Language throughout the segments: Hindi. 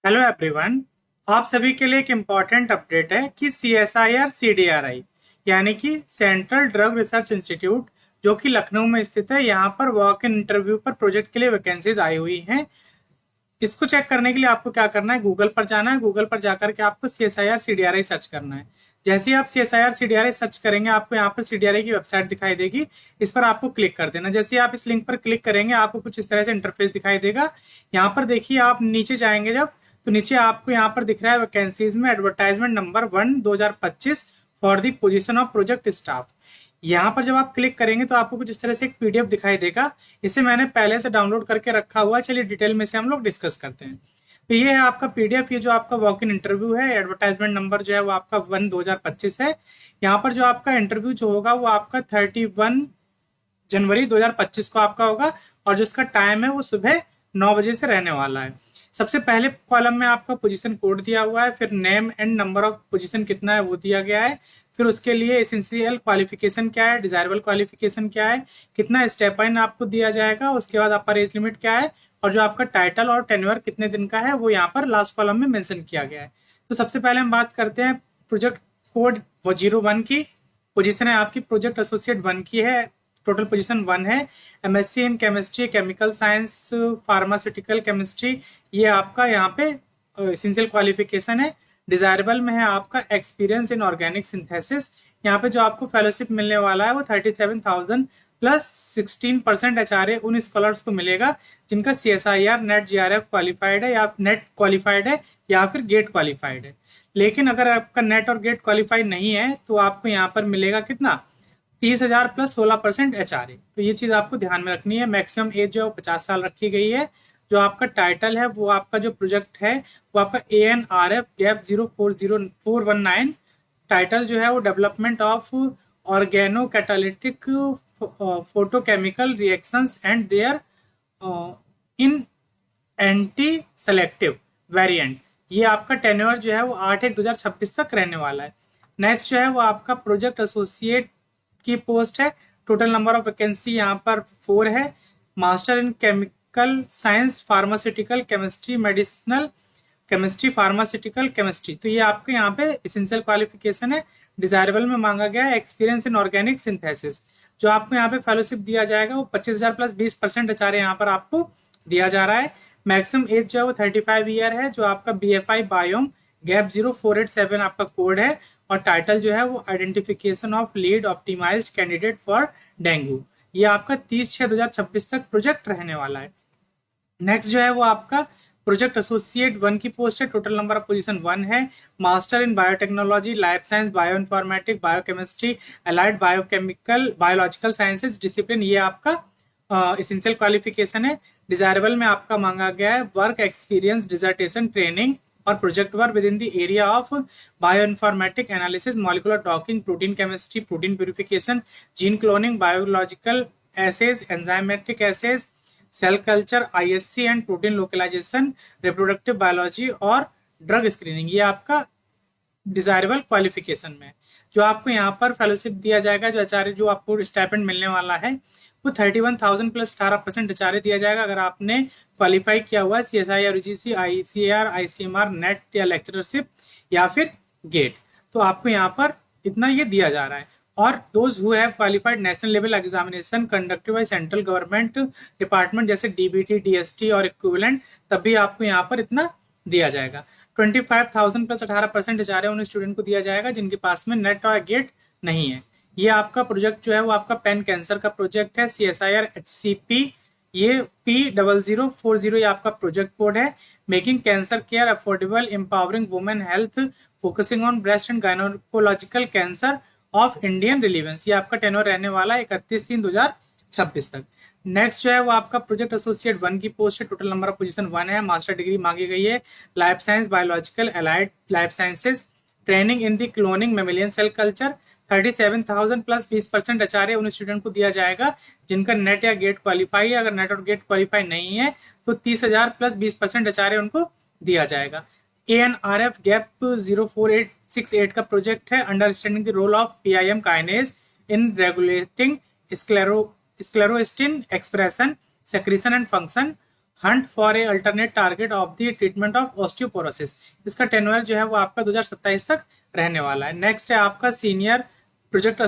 Hello everyone. आप सभी के लिए एक इम्पॉर्टेंट अपडेट है कि CSIR CDRI यानी कि सेंट्रल ड्रग रिसर्च इंस्टीट्यूट जो कि लखनऊ में स्थित है, यहाँ पर वॉक इन इंटरव्यू पर प्रोजेक्ट के लिए वैकेंसीज आई हुई हैं। इसको चेक करने के लिए आपको क्या करना है, गूगल पर जाना है। गूगल पर जाकर के आपको CSIR CDRI सर्च करना है। जैसे ही आप CSIR CDRI सर्च करेंगे, आपको यहाँ पर CDRI की वेबसाइट दिखाई देगी। इस पर आपको क्लिक कर देना। जैसे ही आप इस लिंक पर क्लिक करेंगे, आपको कुछ इस तरह से इंटरफेस दिखाई देगा। यहाँ पर देखिए, आप नीचे जाएंगे जब, तो नीचे आपको यहाँ पर दिख रहा है वैकेंसीज में advertisement number 1 2025 for the position of project staff. यहाँ पर जब आप क्लिक करेंगे तो आपको कुछ इस तरह से एक पीडीएफ दिखाई देगा। इसे मैंने पहले से डाउनलोड करके रखा हुआ है। चलिए डिटेल में से हम लोग डिस्कस करते हैं। तो ये है आपका पीडीएफ। ये जो आपका वॉक इन इंटरव्यू है, एडवर्टाइजमेंट नंबर जो है वो आपका 1 2025 है। यहाँ पर जो आपका इंटरव्यू जो होगा वो आपका 31 जनवरी 2025 को आपका होगा, और जो इसका टाइम है वो सुबह 9 बजे से रहने वाला है। सबसे पहले कॉलम में आपका पोजीशन कोड दिया हुआ है, फिर name and number of position कितना है वो दिया गया है, फिर उसके लिए एसेंशियल क्वालिफिकेशन क्या है, डिजायरेबल क्वालिफिकेशन क्या है, कितना स्टेप इन आपको दिया जाएगा, उसके बाद अपर एज लिमिट क्या है, और जो आपका टाइटल और टेन्योर कितने दिन का है वो यहाँ पर लास्ट कॉलम में मेंशन किया गया है। तो सबसे पहले हम बात करते हैं प्रोजेक्ट कोड 01 की। पोजीशन है आपकी प्रोजेक्ट एसोसिएट 1 की है। टोटल पोजीशन 1 है। MSc in chemistry, chemical science, pharmaceutical chemistry, ये आपका यहाँ पे एसेंशियल क्वालिफिकेशन है। डिजायरेबल में है आपका एक्सपीरियंस इन ऑर्गेनिक सिंथेसिस। यहाँ पे जो आपको फेलोशिप मिलने वाला है वो 37,000 प्लस 16% HRA उन स्कॉलर्स को मिलेगा जिनका CSIR नेट GRF क्वालिफाइड है, या नेट क्वालिफाइड है, या फिर गेट क्वालिफाइड है। लेकिन अगर आपका नेट और गेट क्वालिफाइड नहीं है तो आपको यहाँ पर मिलेगा कितना, 30,000 प्लस 16% HRA। तो ये चीज आपको ध्यान में रखनी है। मैक्सिमम एज जो है 50 साल रखी गई है। जो आपका टाइटल है वो आपका जो प्रोजेक्ट है वो आपका ANRF गैप 040419 टाइटल जो है वो development of organocatalytic photochemical reactions and their in anti selective variant. ये आपका टेन्योर जो है वो 8/1/2026 तक रहने वाला है। नेक्स्ट जो है वो आपका प्रोजेक्ट एसोसिएट की पोस्ट है। टोटल नंबर ऑफ वैकेंसी यहाँ पर 4 है। मास्टर इन chemical science, pharmaceutical chemistry, medicinal chemistry, pharmaceutical chemistry. तो ये आपके यहाँ पे एसेंशियल क्वालिफिकेशन है। डिजायरेबल में मांगा गया है एक्सपीरियंस इन ऑर्गेनिक सिंथेसिस। जो आपको यहाँ पे फेलोशिप दिया जाएगा वो 25,000 प्लस 20% HRA यहाँ पर आपको दिया जा रहा है। मैक्सिमम एज जो है वो 35 ईयर है। जो आपका BFI बायोम गैप 0487 आपका कोड है, और टाइटल जो है वो identification of lead optimised candidate for dengue. ये आपका 30/6/2026 तक प्रोजेक्ट रहने वाला है। नेक्स्ट जो है वो आपका प्रोजेक्ट एसोसिएट 1 की पोस्ट है। टोटल नंबर ऑफ पोजीशन 1 है। Master in biotechnology, life science, bioinformatic, biochemistry, allied biochemical, biological sciences discipline, ये आपका एसेंशियल क्वालिफिकेशन है। डिजायरेबल में आपका मांगा गया है वर्क एक्सपीरियंस, डिजर्टेशन, ट्रेनिंग और project work within the area of bioinformatic analysis, molecular docking, protein chemistry, protein purification, gene cloning, biological assays, enzymatic assays, cell culture, ISC and protein localization, reproductive biology और ड्रग स्क्रीनिंग। ये आपका डिजायरेबल क्वालिफिकेशन में। जो आपको यहाँ पर फेलोशिप दिया जाएगा, जो HRA जो आपको स्टाइपेंड मिलने वाला है वो 31,000 प्लस 18% HRA दिया जाएगा अगर आपने क्वालिफाई किया हुआ है CSIR, UGC, ICAR, ICMR, net या लेक्चरशिप या फिर गेट। तो आपको यहाँ पर इतना ये दिया जा रहा है। और those who have qualified national level examination conducted by central government department जैसे DBT, DST और इक्विवेलेंट, तब भी आपको यहाँ पर इतना दिया जाएगा। 25,000 प्लस 18% HRA उन स्टूडेंट को दिया जाएगा जिनके पास में नेट और गेट नहीं है। ये आपका प्रोजेक्ट जो है वो आपका पेन कैंसर का प्रोजेक्ट है, CSIR HCP, ये P0040 ये आपका प्रोजेक्ट कोड है। Making cancer care affordable, empowering women health, focusing on breast and gynaecological cancer of Indian relevance. ये आपका टेनोर रहने वाला है 31/3/2026 तक। नेक्स्ट जो है वो आपका प्रोजेक्ट एसोसिएट 1 की पोस्ट है। टोटल नंबर ऑफ पोजीशन 1 है। मास्टर डिग्री मांगी गई है life science, biological, allied life sciences, training in the cloning mammalian cell culture. 37,000 plus 20% HRA उन स्टूडेंट को दिया जाएगा जिनका नेट या गेट क्वालिफाई है। अगर नेट और गेट क्वालिफाई नहीं है तो 30,000 प्लस 20% HRA उनको दिया जाएगा। ANRF गैप 0468 का प्रोजेक्ट है, understanding the role of PIM kinase in regulating sclerostin expression, secretion and function, hunt for a alternate target of the treatment of osteoporosis. इसका टेन्योर जो है वो आपका 2027 तक रहने वाला है। नेक्स्ट है आपका सीनियर प्रोजेक्ट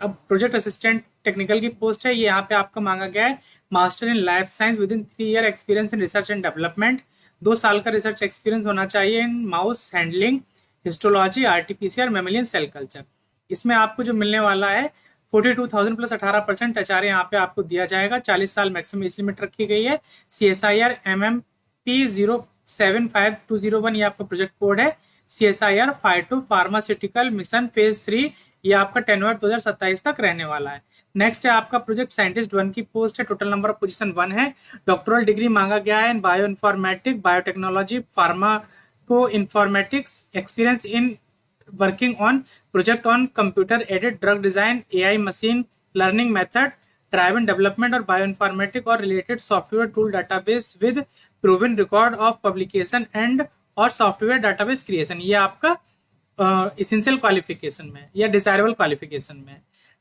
अब प्रोजेक्ट असिस्टेंट टेक्निकल की पोस्ट है। ये यहाँ पे आपका मांगा गया है master in life science with in 3 year experience in research and development. 2 साल का रिसर्च एक्सपीरियंस होना चाहिए in mouse handling, histology, RTPCR, mammalian cell culture. इसमें आपको जो मिलने वाला है 42,000 प्लस 18% एचआर यहाँ पे आपको दिया जाएगा। 40 साल मैक्सिमम एज लिमिट रखी गई है। CSIR MMP 075201 ये आपका प्रोजेक्ट कोड है। CSIR 52 फार्मास्यूटिकल मिशन फेज 3 ये आपका टेन्योर 2027 तक रहने वाला है। नेक्स्ट है आपका प्रोजेक्ट साइंटिस्ट 1 की पोस्ट है। टोटल नंबर ऑफ पोजीशन 1 है। डॉक्टरल डिग्री मांगा गया है in bioinformatic, biotechnology, pharmacoinformatics, experience in working on project on computer aided drug design, AI machine learning method, driven development और bioinformatic और related software tool database with proven record of publication and और software database creation। ये आपका essential qualification में या desirable qualification में,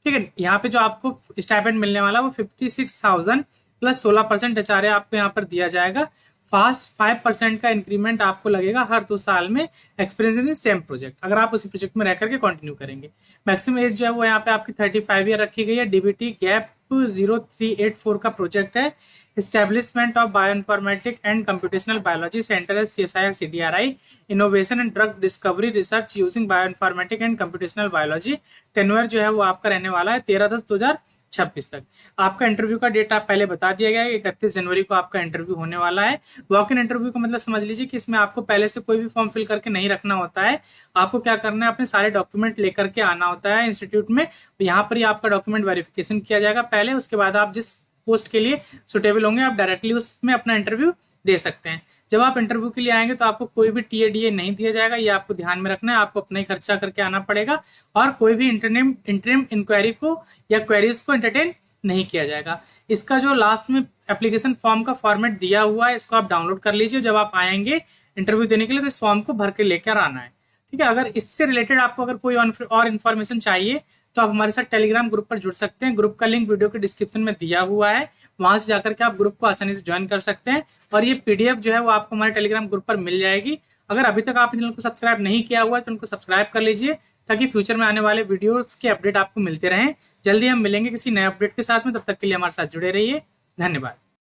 ठीक है। यहाँ पे जो आपको स्टाइपेंड मिलने वाला वो 56,000 प्लस 16% एचआरए आपको यहाँ पर दिया जाएगा। फास्ट 5% का इंक्रीमेंट आपको लगेगा हर 2 साल में एक्सपीरियंस इन सेम प्रोजेक्ट, अगर आप उसी प्रोजेक्ट में रह करके कंटिन्यू करेंगे। मैक्सिमम एज जो है वो यहाँ पे आपकी 35 ईयर रखी गई है। डीबीटी गैप 0384 का प्रोजेक्ट है। Establishment of bioinformatic and computational biology centre है CSIR CDRI। Innovation and drug discovery research using bioinformatic and computational biology. Tenure जो है वो आपका रहने वाला है 13/10/2026 तक। आपका इंटरव्यू का डेट आप पहले बता दिया गया है, 31 जनवरी को आपका इंटरव्यू होने वाला है। वॉक इन इंटरव्यू का मतलब समझ लीजिए कि इसमें आपको पहले से कोई भी फॉर्म फिल करके नहीं रखना होता है। आपको क्या करना है, अपने सारे डॉक्यूमेंट लेकर के आना होता है इंस्टीट्यूट में। यहाँ पर ही आपका डॉक्यूमेंट वेरिफिकेशन किया जाएगा पहले, उसके बाद आप जिस पोस्ट के लिए सुटेबल होंगे आप डायरेक्टली उसमें अपना इंटरव्यू दे सकते हैं। जब आप इंटरव्यू के लिए आएंगे तो आपको कोई भी TADA नहीं दिया जाएगा, ये आपको ध्यान में रखना है। आपको अपना ही खर्चा करके आना पड़ेगा और कोई भी इंटरिम इंक्वायरी को या क्वेरीज को एंटरटेन नहीं किया जाएगा। इसका जो लास्ट में एप्लीकेशन फॉर्म का फॉर्मेट दिया हुआ है इसको आप डाउनलोड कर लीजिए। जब आप आएंगे इंटरव्यू देने के लिए तो इस फॉर्म को भर के लेकर आना है, ठीक है। अगर इससे रिलेटेड आपको अगर कोई और इन्फॉर्मेशन चाहिए तो आप हमारे साथ टेलीग्राम ग्रुप पर जुड़ सकते हैं। ग्रुप का लिंक वीडियो के डिस्क्रिप्शन में दिया हुआ है, वहां से जाकर के आप ग्रुप को आसानी से ज्वाइन कर सकते हैं। और ये PDF जो है वो आपको हमारे टेलीग्राम ग्रुप पर मिल जाएगी। अगर अभी तक आप चैनल को सब्सक्राइब नहीं किया हुआ है तो उनको सब्सक्राइब कर लीजिए ताकि फ्यूचर में आने वाले वीडियोस के अपडेट आपको मिलते रहें। जल्दी हम मिलेंगे किसी नए अपडेट के साथ में, तब तक के लिए हमारे साथ जुड़े रहिए। धन्यवाद।